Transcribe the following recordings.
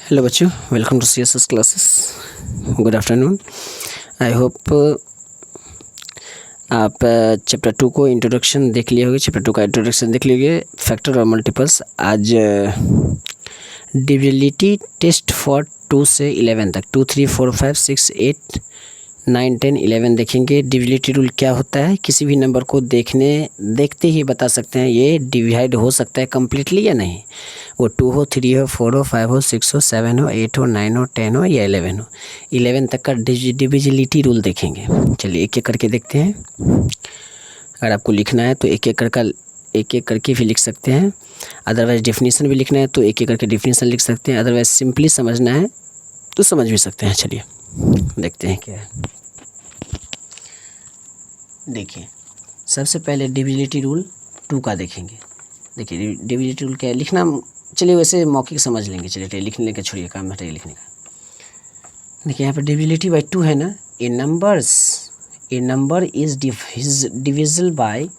Hello बच्चों, welcome to CSS classes. Good afternoon. I hope आप chapter 2 को introduction देख लिए होंगे। चैप्टर 2 का इंट्रोडक्शन देख लीजिए। फैक्टर और मल्टीपल्स। आज डिविजिबिलिटी टेस्ट फॉर 2 से 11 तक 2, 3, 4, 5, 6, 8, 9, 10, 11 देखेंगे। डिविजिबिलिटी रूल क्या होता है, किसी भी नंबर को देखते ही बता सकते हैं ये डिवाइड हो सकता है कम्प्लीटली या नहीं। वो 2 हो, 3 हो, 4 हो, 5 हो, 6 हो, 7 हो, 8 हो, 9 हो, 10 हो या 11 हो। 11 तक का डिविजिबिलिटी रूल देखेंगे। चलिए एक एक करके देखते हैं। अगर आपको लिखना है तो एक एक करके भी लिख सकते हैं। अदरवाइज़ डेफिनेशन भी लिखना है तो एक एक करके डेफिनेशन लिख सकते हैं। अदरवाइज़ सिंपली समझना है तो समझ भी सकते हैं। चलिए देखते हैं क्या है। देखिए सबसे पहले डिविजिबिलिटी रूल 2 का देखेंगे। देखिए डिविजिबिलिटी रूल क्या है, लिखना चलिए वैसे मौखिक समझ लेंगे। चलिए लिखने का छोड़िए, काम हटाइए लिखने का। देखिए यहाँ पर डिविजिबिलिटी बाई 2 है ना। A number is divisible by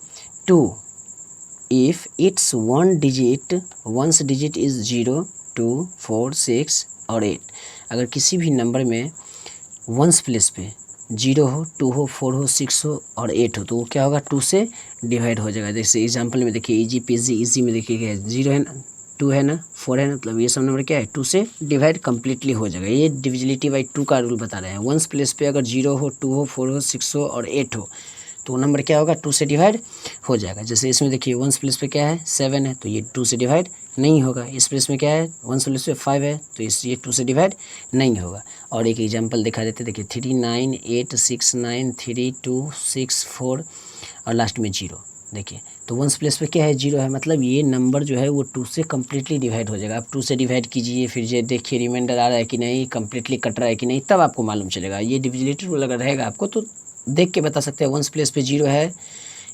2 if its ones digit is 0, 2, 4, 6 और 8। अगर किसी भी नंबर में वंस प्लेस पे 0 हो, 2 हो, 4 हो, 6 हो और 8 हो तो वो क्या होगा, 2 से डिवाइड हो जाएगा। जैसे एग्जांपल में देखिए इजी पीजी, इजी में देखिए 0 है ना, 2 है ना, 4 है ना, मतलब ये सब नंबर क्या है 2 से डिवाइड कम्प्लीटली हो जाएगा। ये डिविजिबिलिटी बाई 2 का रूल बता रहे हैं। वंस प्लेस पे अगर 0 हो, 2 हो, 4 हो, 6 हो और 8 हो तो नंबर क्या होगा, 2 से डिवाइड हो जाएगा। जैसे इसमें देखिए वंस प्लेस पे क्या है 7 है तो ये 2 से डिवाइड नहीं होगा। इस प्लेस में क्या है, वंस प्लेस पे 5 है तो ये 2 से डिवाइड नहीं होगा। और एक एग्जांपल दिखा देते, देखिए 3, 9, 8, 6, 9, 3, 2, 6, 4 और लास्ट में 0। देखिए तो वंस प्लेस पे क्या है 0 है, मतलब ये नंबर जो है वो 2 से कम्प्लीटली डिवाइड हो जाएगा। आप 2 से डिवाइड कीजिए, फिर ये देखिए रिमाइंडर आ रहा है कि नहीं, कम्प्लीटली कट रहा है कि नहीं, तब आपको मालूम चलेगा। ये डिविजिबिलिटी रूल अगर रहेगा आपको तो देख के बता सकते हैं वंस प्लेस पे 0 है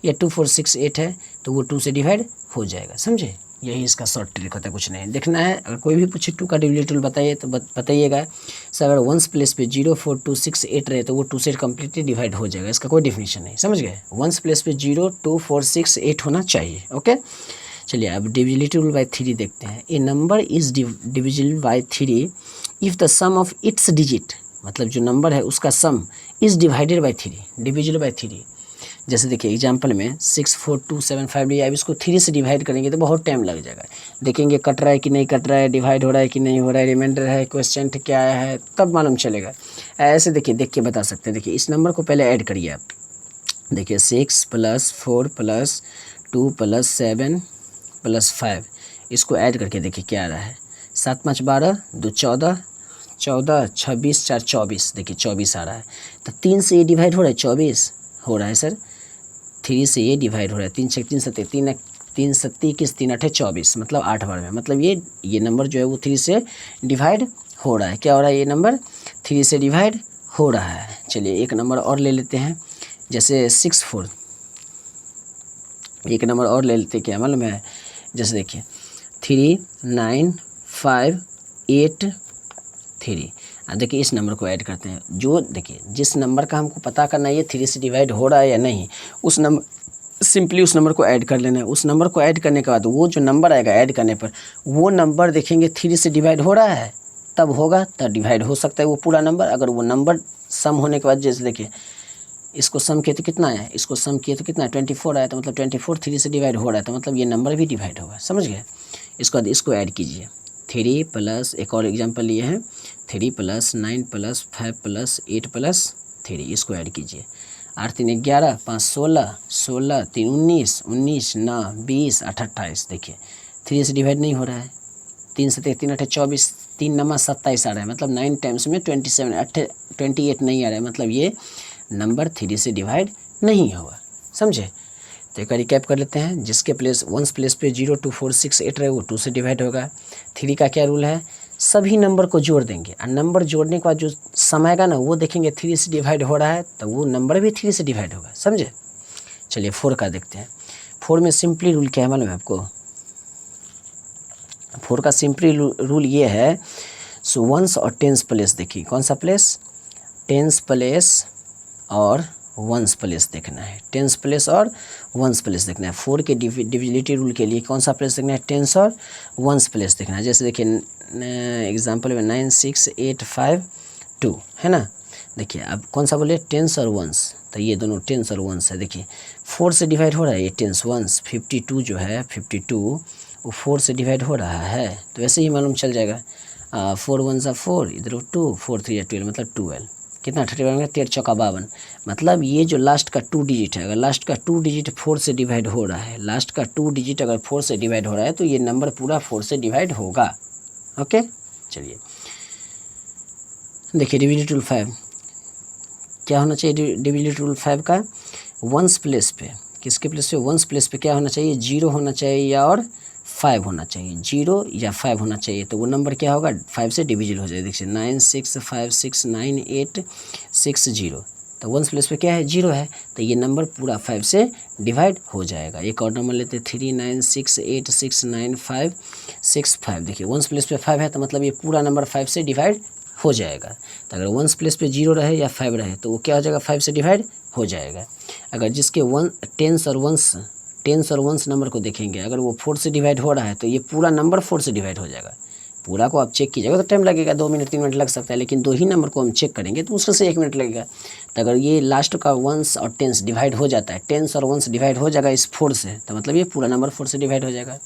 या 2, 4, 6, 8 है तो वो 2 से डिवाइड हो जाएगा। समझे, यही इसका शॉर्ट ट्रिक होता है, कुछ नहीं देखना है। अगर कोई भी पूछे 2 का डिविजिबिलिटी रूल बताइए तो बताइएगा सर अगर वंस प्लेस पे 0, 4, 2, 6, 8 रहे तो वो 2 से कम्प्लीटली डिवाइड हो जाएगा। इसका कोई डेफिनेशन नहीं, समझ गए। वंस प्लेस पे 0, 2, 4, 6, 8 होना चाहिए। ओके चलिए अब डिविजिबिलिटी रूल बाई 3 देखते हैं। A number is divisible by 3 if the sum of its digit, मतलब जो नंबर है उसका sum is divided by 3, divisible by 3। जैसे देखिए एग्जांपल में 6, 4, 2, 7, 5 लिया। अब इसको 3 से डिवाइड करेंगे तो बहुत टाइम लग जाएगा। देखेंगे कट रहा है कि नहीं कट रहा है, डिवाइड हो रहा है कि नहीं हो रहा है, रिमाइंडर है, क्वेश्चन क्या आया है, तब मालूम चलेगा। ऐसे देखिए देख के बता सकते हैं। देखिए इस नंबर को पहले ऐड करिए आप। देखिए 6 + 4 + 2 + 7 + 5, इसको ऐड करके देखिए क्या आ रहा है। 7, 5, 12, 2, 14, 14, 26, 4, 24। देखिए 24 आ रहा है। तो 3 से ये डिवाइड हो रहा है, 24 हो रहा है सर। 3 से ये डिवाइड हो रहा है, 3 6 3 7 3 7 21 3 8 24, मतलब 8 बार में। मतलब ये नंबर जो है वो 3 से डिवाइड हो रहा है। क्या हो रहा है, ये नंबर 3 से डिवाइड हो रहा है। चलिए एक नंबर और ले लेते हैं, जैसे 6, 4। एक नंबर और ले लेते हैं, क्या मालूम है, जैसे देखिए 3, 9, 5, 8, 3। अब देखिए इस नंबर को ऐड करते हैं। जो देखिए जिस नंबर का हमको पता करना है ये 3 से डिवाइड हो रहा है या नहीं, उस नंबर सिंपली उस नंबर को ऐड कर लेना है। उस नंबर को ऐड करने के बाद वो जो नंबर आएगा ऐड करने पर, वो नंबर देखेंगे 3 से डिवाइड हो रहा है तब होगा, तब डिवाइड हो सकता है वो पूरा नंबर। अगर वो नंबर सम होने के बाद, जैसे देखिए इसको सम किए तो कितना आया, इसको सम किए तो कितना है 24 आया, तो मतलब 24 3 से डिवाइड हो रहा है तो मतलब ये नंबर भी डिवाइड होगा। समझ गए। इसके बाद इसको ऐड कीजिए। 3 + एक और एग्जांपल लिए हैं, 3 + 9 + 5 + 8 + 3, इसको ऐड कीजिए। 8 3 11, 5 16, 16 3 19, 19 9 20 8 28। देखिए 3 से डिवाइड नहीं हो रहा है। 3 7 3 8 24, 3 9 27 आ रहा है, मतलब 9 टाइम्स में 27, 28 नहीं आ रहा है, मतलब ये नंबर 3 से डिवाइड नहीं होगा। समझे। तो एक रिकैप कर लेते हैं। जिसके वंस प्लेस पे 0, 2, 4, 6, 8 रहे वो 2 से डिवाइड होगा। 3 का क्या रूल है, सभी नंबर को जोड़ देंगे और नंबर जोड़ने के बाद जो सम आएगा ना वो देखेंगे 3 से डिवाइड हो रहा है तो वो नंबर भी 3 से डिवाइड होगा। समझे। चलिए 4 का देखते हैं। 4 में सिंपली रूल क्या है मालूम है आपको। 4 का सिंपली रूल ये है, वंस और टेंस प्लेस। देखिए कौन सा प्लेस, टेंस प्लेस और वंस प्लेस देखना है, टेंस प्लेस और वंस प्लेस देखना है। 4 के डिविजिबिलिटी रूल के लिए कौन सा प्लेस देखना है, टेंस और वंस प्लेस देखना है। जैसे देखिए एग्जांपल में 9 6 8 5 2 है ना। देखिए अब कौन सा बोले, टेंस और वंस, तो ये दोनों टेंस और वंस है। देखिए 4 से डिवाइड हो रहा है, ये टेंस वंस 52 जो है 52 वो 4 से डिवाइड हो रहा है, तो ऐसे ही मालूम चल जाएगा। 4 1 सा 4, इधर 2, 4 3 12 मतलब 12, कितना 31 होगा, 13 चौका 52। मतलब ये जो लास्ट का 2 डिजिट है, अगर लास्ट का 2 डिजिट 4 से डिवाइड हो रहा है, लास्ट का 2 डिजिट अगर 4 से डिवाइड हो रहा है तो ये नंबर पूरा 4 से डिवाइड होगा। ओके चलिए देखिए डिविजिबिलिटी रूल 5 क्या होना चाहिए, डिविजिबिलिटी रूल 5 का वंस प्लेस पे, किसके प्लेस पे, वंस प्लेस पे क्या होना चाहिए, 0 होना चाहिए या और 5 होना चाहिए, 0 या 5 होना चाहिए, तो वो नंबर क्या होगा, 5 से डिविजिबल हो जाए। देखिए 9 6 5 6 9 8 6 0, तो वंस प्लेस पे क्या है, 0 है, तो ये नंबर पूरा 5 से डिवाइड हो जाएगा। एक और नंबर लेते हैं 3 9 6 8 6 9 5 6 5। देखिए वंस प्लेस पे 5 है तो मतलब ये पूरा नंबर 5 से डिवाइड हो जाएगा। तो अगर वंस प्लेस पे 0 रहे या 5 रहे तो वो क्या हो जाएगा, 5 से डिवाइड हो जाएगा। अगर जिसके टेंस और वंस नंबर को देखेंगे, अगर वो 4 से डिवाइड हो रहा है तो ये पूरा नंबर 4 से डिवाइड हो जाएगा। पूरा को आप चेक कीजिएगा तो टाइम लगेगा, 2 मिनट 3 मिनट लग सकता है, लेकिन 2 ही नंबर को हम चेक करेंगे तो उसमें से 1 मिनट लगेगा। तो अगर ये लास्ट का वंस और टेंस डिवाइड हो जाता है, टेंस और वंस डिवाइड हो जाएगा इस 4 से, तो मतलब ये पूरा नंबर 4 से डिवाइड हो जाएगा।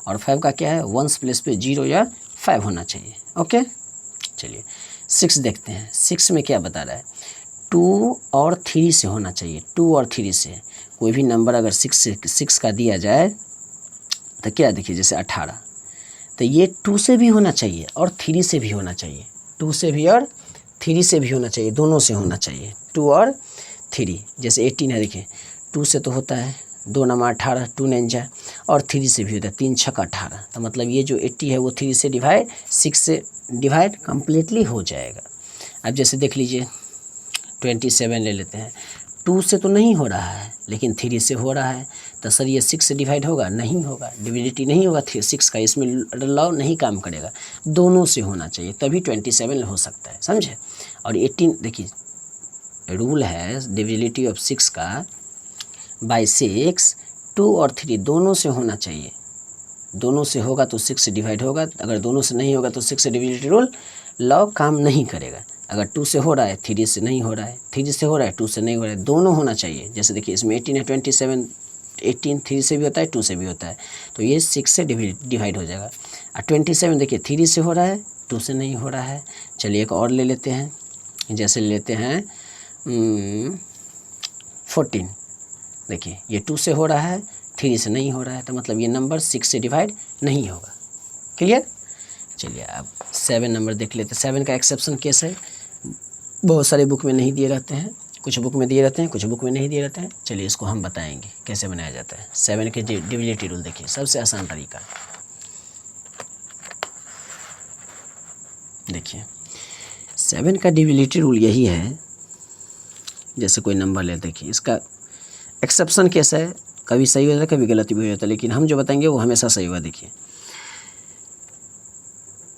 और 5 का क्या है, वंस प्लेस पे 0 या 5 होना चाहिए। ओके चलिए 6 देखते हैं। 6 में क्या बता रहा है, 2 और 3 से होना चाहिए। 2 और 3 से कोई भी नंबर अगर 6 का दिया जाए तो क्या, देखिए जैसे 18, तो ये 2 से भी होना चाहिए और 3 से भी होना चाहिए, 2 से भी और 3 से भी होना चाहिए, दोनों से होना चाहिए, 2 और 3। जैसे 18 है, देखिए 2 से तो होता है, 2 नंबर 18, 2 9 जा, और 3 से भी होता है, 3 छक्का 18, तो मतलब ये जो 80 है वो 3 से डिवाइड 6 से डिवाइड कम्प्लीटली हो जाएगा। अब जैसे देख लीजिए 27 ले लेते हैं, 2 से तो नहीं हो रहा है लेकिन 3 से हो रहा है, तो सर ये 6 से डिवाइड होगा, नहीं होगा, डिविजिबिलिटी नहीं होगा 6 का, इसमें लॉ नहीं काम करेगा, दोनों से होना चाहिए तभी 27 हो सकता है, समझे। और 18 देखिए रूल है डिविजिबिलिटी ऑफ 6 का बाय 6, 2 और 3 दोनों से होना चाहिए, दोनों से होगा तो 6 से डिवाइड होगा, अगर दोनों से नहीं होगा तो 6 से डिविजिबिलिटी रूल लॉ काम नहीं करेगा। अगर 2 से हो रहा है 3 से नहीं हो रहा है, 3 से हो रहा है 2 से नहीं हो रहा है, दोनों होना चाहिए। जैसे देखिए इसमें 18 है, 27 18 3 से भी होता है 2 से भी होता है, तो ये 6 से डिवाइड हो जाएगा। और 27 देखिए 3 से हो रहा है 2 से नहीं हो रहा है। चलिए एक और ले लेते हैं, जैसे ले लेते हैं 14, देखिए ये 2 से हो रहा है 3 से नहीं हो रहा है, तो मतलब ये नंबर 6 से डिवाइड नहीं होगा। क्लियर। चलिए अब 7 नंबर देख लेते हैं। 7 का एक्सेप्शन केस है, बहुत सारे बुक में नहीं दिए रहते हैं, कुछ बुक में दिए रहते हैं, कुछ बुक में नहीं दिए रहते हैं। चलिए इसको हम बताएंगे कैसे बनाया जाता है। 7 के डिविजिबिलिटी रूल देखिए, सबसे आसान तरीका देखिए। 7 का डिविजिबिलिटी रूल यही है, जैसे कोई नंबर ले, देखिए इसका एक्सेप्शन केस है, कभी सही हो जाता है कभी गलत भी हो जाता है, लेकिन हम जो बताएंगे वो हमेशा सही होगा। देखिए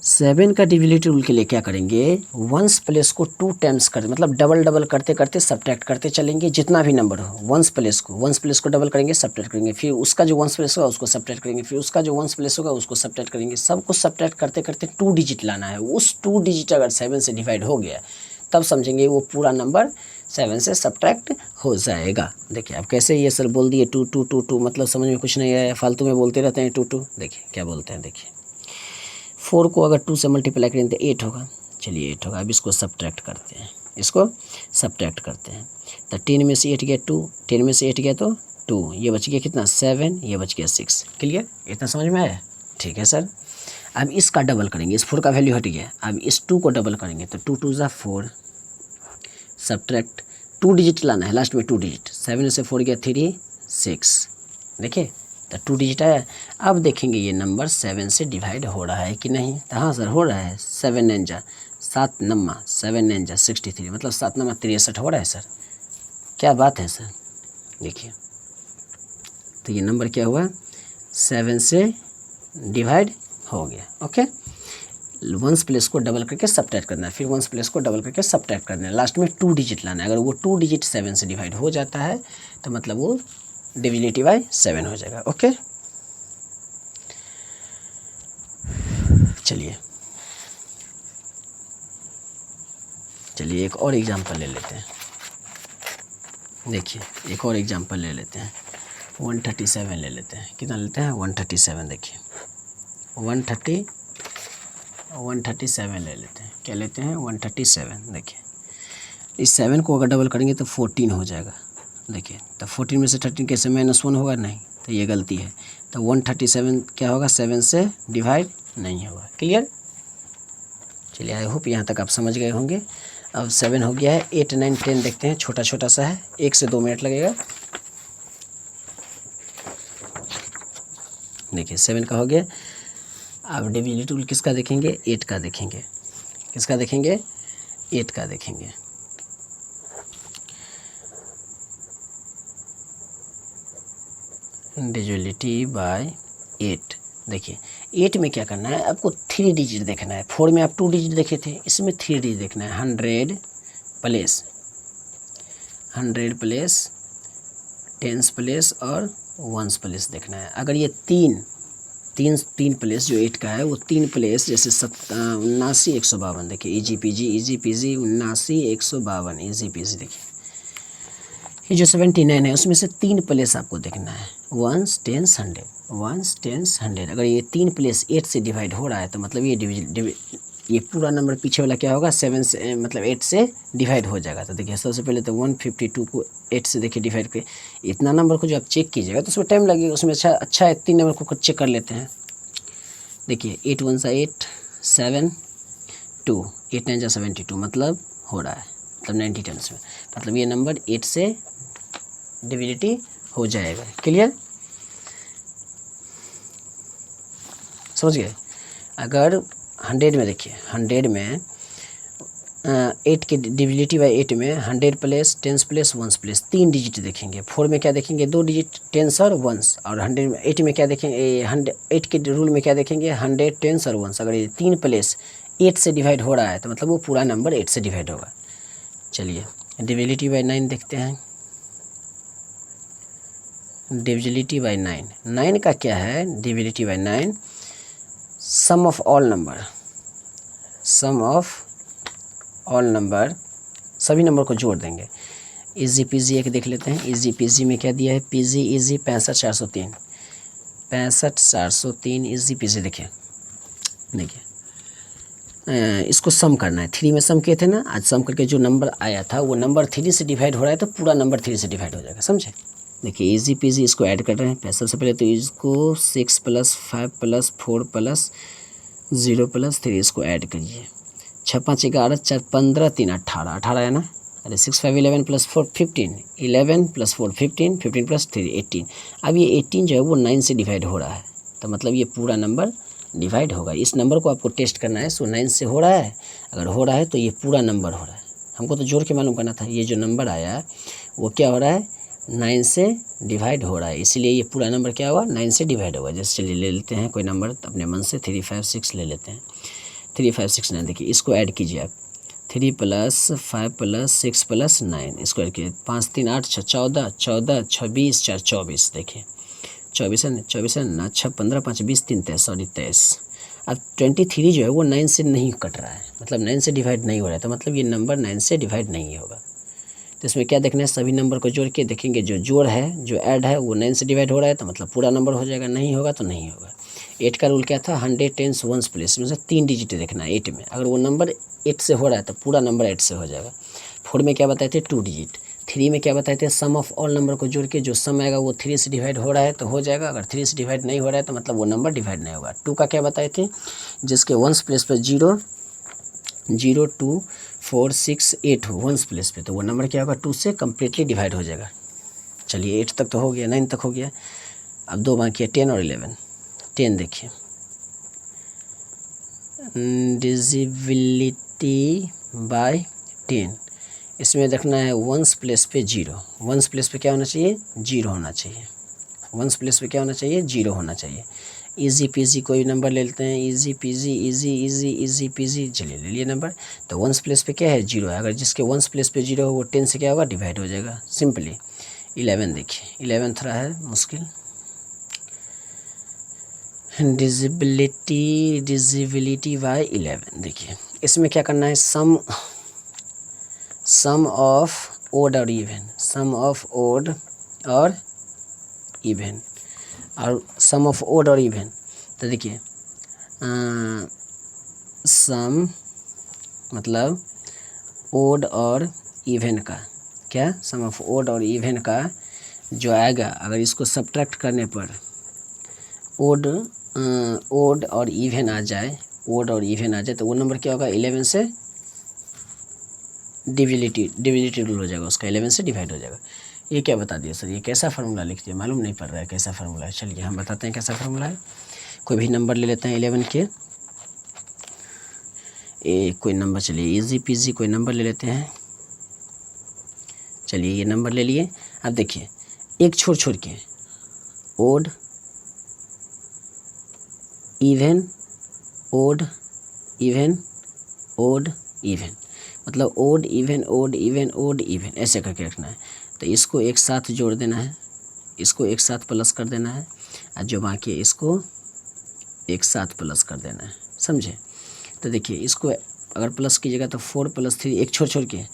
7 का डिविजिबिलिटी रूल के लिए क्या करेंगे, वंस प्लेस को 2 टाइम्स कर, मतलब डबल करते करते सब्ट्रैक्ट करते चलेंगे, जितना भी नंबर हो वंस प्लेस को डबल करेंगे, सब्ट्रैक्ट करेंगे, फिर उसका जो वंस प्लेस होगा उसको सब्ट्रैक्ट करेंगे, फिर उसका जो वंस प्लेस होगा उसको सब्ट्रैक्ट करेंगे, सबको सब्ट्रैक्ट करते करते 2 डिजिट लाना है। उस 2 डिजिट अगर 7 से डिवाइड हो गया तब समझेंगे वो पूरा नंबर 7 से सब्ट्रैक्ट हो जाएगा। देखिए अब कैसे ये सर बोल दिए 2 2 2 2, मतलब समझ में कुछ नहीं आया, फालतू में बोलते रहते हैं 2 2। देखिए क्या बोलते हैं, देखिए 4 को अगर 2 से मल्टीप्लाई करें तो 8 होगा। चलिए 8 होगा। अब इसको सब्ट्रैक्ट करते हैं, इसको सब्ट्रैक्ट करते हैं, तो 10 में से 8 गया 2, 10 में से 8 गया तो 2, ये बच गया कितना 7, ये बच गया 6। क्लियर, इतना समझ में आया। ठीक है सर। अब इसका डबल करेंगे, इस 4 का वैल्यू हट गया, अब इस 2 को डबल करेंगे तो 2 2 ज़ा 4, सब्ट्रैक्ट 2 डिजिट लाना है, लास्ट में 2 डिजिट, 7 से 4 गया 3 6, देखिए तो 2 डिजिट आया। अब देखेंगे ये नंबर 7 से डिवाइड हो रहा है कि नहीं, तो हाँ सर हो रहा है, 7 9 जा 7 नम्मा 7 9 जा 63, मतलब 7 नम्मा 63 हो रहा है सर। क्या बात है सर, देखिए तो ये नंबर क्या हुआ, 7 से डिवाइड हो गया। ओके, वंस प्लेस को डबल करके सब्ट्रैक्ट करना है, फिर वंस प्लेस को डबल करके सब्ट्रैक्ट करना है, लास्ट में 2 डिजिट लाना है। अगर वो 2 डिजिट 7 से डिवाइड हो जाता है तो मतलब वो डिविजिबिलिटी बाय 7 हो जाएगा। ओके, चलिए एक और एग्जांपल ले लेते हैं। देखिए एक और एग्जांपल ले लेते हैं, 137 ले लेते हैं। कितना लेते हैं? 137। देखिए 137 ले लेते हैं। क्या लेते हैं? 137। देखिए इस 7 को अगर डबल करेंगे तो 14 हो जाएगा। देखिए तो 14 में से 13 कैसे -1 होगा? नहीं, तो ये गलती है। तो 137 क्या होगा? 7 से डिवाइड नहीं होगा। क्लियर? चलिए आई होप यहाँ तक आप समझ गए होंगे। अब 7 हो गया है, 8, 9, 10 देखते हैं। छोटा छोटा सा है, 1 से 2 मिनट लगेगा। देखिए 7 का हो गया। अब डिविजिबिलिटी रूल किसका देखेंगे? 8 का देखेंगे। किसका देखेंगे? 8 का देखेंगे। Divisibility bye 8। देखिए 8 में क्या करना है आपको? 3 डिजिट देखना है। 4 में आप 2 डिजिट देखे थे, इसमें 3 डिजिट देखना है। 100 प्लेस 10s प्लेस और 1s प्लेस देखना है। अगर ये तीन प्लेस जो 8 का है वो 3 प्लेस जैसे 79 152। देखिए इजी पीजी 79 152 इजी पीजी। देखिए ये जो 79 है उसमें से 3 प्लेस आपको देखना है, 1s 10s 100, 1s 10s 100। अगर ये 3 प्लेस 8 से डिवाइड हो रहा है तो मतलब ये पूरा नंबर पीछे वाला क्या होगा? 7 से मतलब 8 से डिवाइड हो जाएगा। तो देखिए सबसे पहले तो 152 को 8 से देखिए डिवाइड कर, इतना नंबर को जो आप चेक कीजिएगा तो उसमें टाइम लगेगा। उसमें अच्छा है 3 नंबर को चेक कर लेते हैं। देखिए 8 1 सा 8 7 2 8 9 जा 72 मतलब हो रहा है, मतलब 90 टर्म्स में, मतलब ये नंबर 8 से डिविजिबिलिटी हो जाएगा। क्लियर? समझ गए? अगर 100 में देखिए 100 में 8 की डिविजिबिलिटी बाय 8 में 100 place 10s place 1s place 3 digit देखेंगे। 4 में क्या देखेंगे? 2 डिजिट 10s और 1s। और 8 में क्या देखेंगे? 8 के रूल में क्या देखेंगे? 100 10s और 1s। अगर ये 3 प्लेस 8 से डिवाइड हो रहा है तो मतलब वो पूरा नंबर 8 से डिवाइड होगा। चलिए डिविजिबिलिटी बाय 9 देखते हैं। डिविजिबिलिटी बाय 9 का क्या है? Divisibility by 9 sum of all number सभी नंबर को जोड़ देंगे। इजी पीजी एक देख लेते हैं। इजी पीजी में क्या दिया है? PG easy 65 403 easy PG. देखिए इसको सम करना है। 3 में सम किए थे ना, आज सम करके जो नंबर आया था वो नंबर 3 से डिवाइड हो रहा है तो पूरा नंबर 3 से डिवाइड हो जाएगा। समझे? देखिए इजी पीजी इसको ऐड कर रहे हैं। सबसे पहले तो इसको 6 + 5 + 4 + 0 + 3 इसको ऐड करिए। 6 5 11 4 15 3 18 है ना। अरे 6 5 11 + 4 15 11 + 4 15 15 + 3 18। अब ये 18 जो है वो 9 से डिवाइड हो रहा है तो मतलब ये पूरा नंबर डिवाइड होगा। इस नंबर को आपको टेस्ट करना है। सो 9 से हो रहा है, अगर हो रहा है तो ये पूरा नंबर हो रहा है। हमको तो जोड़ के मालूम करना था। ये जो नंबर आया वो क्या हो रहा है? 9 से डिवाइड हो रहा है, इसलिए ये पूरा नंबर क्या हुआ? 9 से डिवाइड होगा। जैसे चलिए ले लेते हैं कोई नंबर अपने मन से, 3 5 6 ले लेते हैं। 3 5 6 9 देखिए इसको ऐड कीजिए आप। 3 + 5 + 6 + 9 इसको ऐड कीजिए। 5 3 8 6 14 14 26 4 24। देखिए 24 है ना, 6 15 5 20 3 23। अब 23 जो है वो 9 से नहीं कट रहा है, मतलब 9 से डिवाइड नहीं हो रहा है तो मतलब ये नंबर 9 से डिवाइड नहीं होगा। तो इसमें क्या देखना है? सभी नंबर को जोड़ के देखेंगे, जो जोड़ है जो ऐड है वो 9 से डिवाइड हो रहा है तो मतलब पूरा नंबर हो जाएगा, नहीं होगा तो नहीं होगा। 8 का रूल क्या था? 100 10s 1s प्लेस में से 3 डिजिट देखना है 8 में। अगर वो नंबर 8 से हो रहा है तो पूरा नंबर 8 से हो जाएगा। 4 में क्या बताए थे? 2 डिजिट। 3 में क्या बताए थे? सम ऑफ ऑल नंबर को जोड़ के जो सम आएगा वो 3 से डिवाइड हो रहा है तो हो जाएगा, अगर 3 से डिवाइड नहीं हो रहा है तो मतलब वो नंबर डिवाइड नहीं होगा। 2 का क्या बताए थे? जिसके 1s प्लेस पर 0 0 2 4 6 8 हो 1s प्लेस पे तो वो नंबर क्या होगा? 2 से कम्प्लीटली डिवाइड हो जाएगा। चलिए 8 तक तो हो गया, 9 तक हो गया। अब 2 बाकी है 10 और 11। 10 देखिए डिविजिबिलिटी बाय 10, इसमें देखना है 1s प्लेस पे 0। 1s प्लेस पे क्या होना चाहिए? 0 होना चाहिए। 1s प्लेस पे क्या होना चाहिए? 0 होना चाहिए। इजी पीजी कोई नंबर ले लेते हैं, इजी पीजी, इजी पीजी, चलिए ले लिए नंबर। तो वंस प्लेस पे क्या है, 0 है। अगर जिसके वंस प्लेस पे 0 हो वो 10 से क्या होगा, डिवाइड हो जाएगा सिंपली। 11 देखिए, 11 थोड़ा है मुश्किल। डिजिबिलिटी बाय 11, देखिए इसमें क्या करना है, सम ऑफ ओड और इवन, सम ऑफ ओड और इवन, और सम ऑफ ओड और इवन। तो देखिए सम मतलब ओड और इवन का, क्या सम ऑफ ओड और इवन का जो आएगा, अगर इसको सब्ट्रैक्ट करने पर ओड और इवन आ जाए, ओड और इवन आ जाए, तो वो नंबर क्या होगा, 11 से डिविजिबिलिटी रूल हो जाएगा उसका, 11 से डिवाइड हो जाएगा। ये क्या बता दिया सर, ये कैसा फार्मूला लिख दिया, मालूम नहीं पड़ रहा है कैसा फार्मूला है। चलिए हम बताते हैं कैसा फार्मूला है। कोई भी नंबर ले लेते हैं 11 के, कोई नंबर, चलिए इजी पीजी कोई नंबर ले लेते हैं। चलिए ये नंबर ले लिए। अब देखिए एक छोड़ के odd even, odd even, odd even, मतलब odd even, odd even, odd even, ऐसे करके रखना है। तो इसको एक साथ जोड़ देना है, इसको एक साथ प्लस कर देना है, और जो बाकी है इसको एक साथ प्लस कर देना है, समझे। तो देखिए इसको अगर प्लस कीजिएगा तो 4 + 3, एक छोड़ के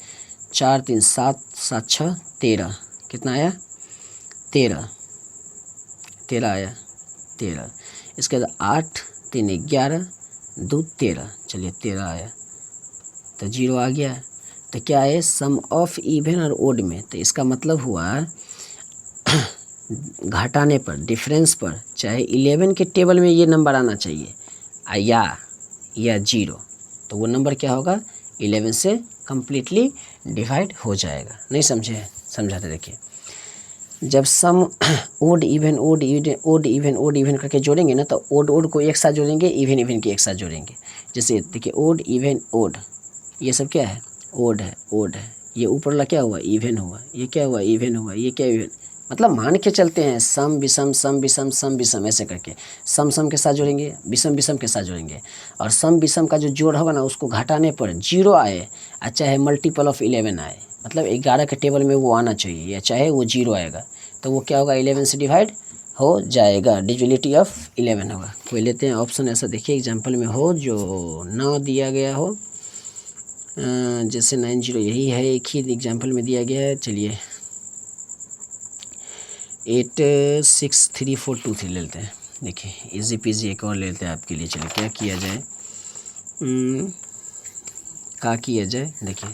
4 3 7 7 6 13, कितना आया, 13 आया, 13। इसके बाद 8 3 11 2 13, चलिए 13 आया। तो 0 आ गया। तो क्या है, सम ऑफ इवन और ओड में, तो इसका मतलब हुआ घटाने पर, डिफरेंस पर, चाहे 11 के टेबल में ये नंबर आना चाहिए या 0, तो वो नंबर क्या होगा, 11 से कम्प्लीटली डिवाइड हो जाएगा। नहीं समझे, समझाते देखिए। जब sum odd even odd even odd even odd even करके जोड़ेंगे ना, तो ओड को एक साथ जोड़ेंगे, इवन इवन के एक साथ जोड़ेंगे। जैसे देखिए ओड इवन ओड, ये सब क्या है, ओड है। ये ऊपर वाला क्या हुआ, इवन हुआ। ये क्या हुआ, इवन हुआ। ये क्या, इवन, मतलब मान के चलते हैं सम विषम, सम विषम, सम विषम, ऐसे करके सम के साथ जोड़ेंगे, विषम विषम के साथ जोड़ेंगे, और सम विषम का जो जोड़ होगा ना, उसको घटाने पर 0 आए, चाहे मल्टीपल ऑफ 11 आए, मतलब 11 के टेबल में वो आना चाहिए, या चाहे वो 0 आएगा, तो वो क्या होगा, 11 से डिवाइड हो जाएगा, डिविजिबिलिटी ऑफ 11 होगा। कोई लेते हैं ऑप्शन, ऐसा देखिए एग्जाम्पल में हो जो ना दिया गया हो, जैसे 90 यही है, एक ही एग्जाम्पल में दिया गया है। चलिए 863423 ले लेते हैं। देखिए इजी पीजी एक और ले लेते हैं आपके लिए। चलिए क्या किया जाए, किया जाए, देखिए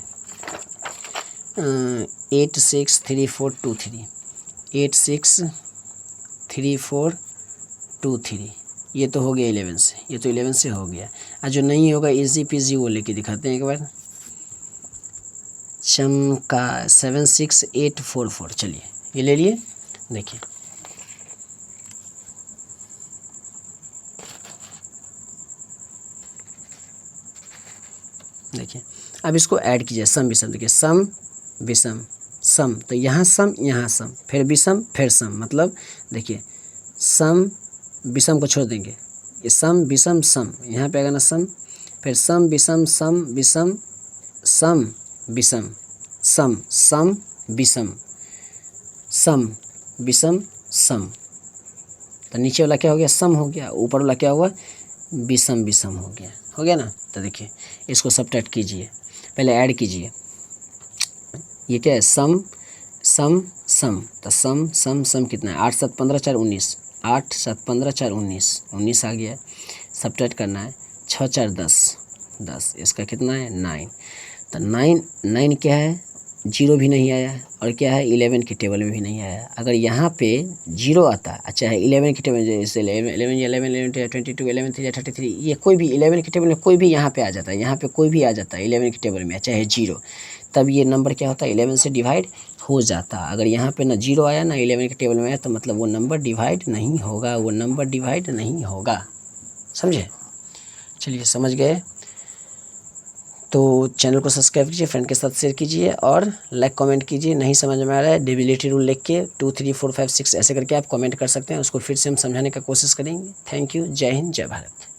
863423, 863423, ये तो हो गया 11 से, ये तो 11 से हो गया। और जो नहीं होगा इजी पीजी वो लेके दिखाते हैं एक बार, चमका 76844, चलिए ये ले लिए। देखिए अब इसको ऐड कीजिए, सम विषम, देखिए सम विषम सम, तो यहाँ सम फिर विषम फिर सम, मतलब देखिए सम विषम को छोड़ देंगे, ये सम विषम सम, यहाँ पे आएगा ना सम, फिर सम विषम सम विषम सम विषम सम सम विषम सम विषम सम, तो नीचे वाला क्या हो गया, सम हो गया, ऊपर वाला क्या हुआ, विषम विषम हो गया ना। तो देखिए इसको सब्ट्रैक्ट कीजिए, पहले ऐड कीजिए, ये क्या है, सम सम सम, तो सम सम सम कितना है, 8 7 15 4 19, 8 7 15 4 19, 19 आ गया। सब्ट्रैक्ट करना है, 6 4 10, 10, इसका कितना है 9, तो 9 क्या है, 0 भी नहीं आया, और क्या है 11 के टेबल में भी नहीं आया। अगर यहाँ पे 0 आता, अच्छा है 11 के टेबल, जैसे 11 22 11 3 33, ये कोई भी 11 के टेबल में कोई भी यहाँ पे आ जाता है, यहाँ पे कोई भी आ जाता है 11 के टेबल में, चाहे 0, तब ये नंबर क्या होता है, 11 से डिवाइड हो जाता। अगर यहाँ पे ना 0 आया ना 11 के टेबल में आया, तो मतलब वो नंबर डिवाइड नहीं होगा, वो नंबर डिवाइड नहीं होगा, समझे। चलिए समझ गए। तो चैनल को सब्सक्राइब कीजिए, फ्रेंड के साथ शेयर कीजिए और लाइक कमेंट कीजिए। नहीं समझ में आ रहा है डिविजिबिलिटी रूल लिख के 2 3 4 5 6 ऐसे करके आप कमेंट कर सकते हैं, उसको फिर से हम समझाने का कोशिश करेंगे। Thank you. जय हिंद, जय भारत।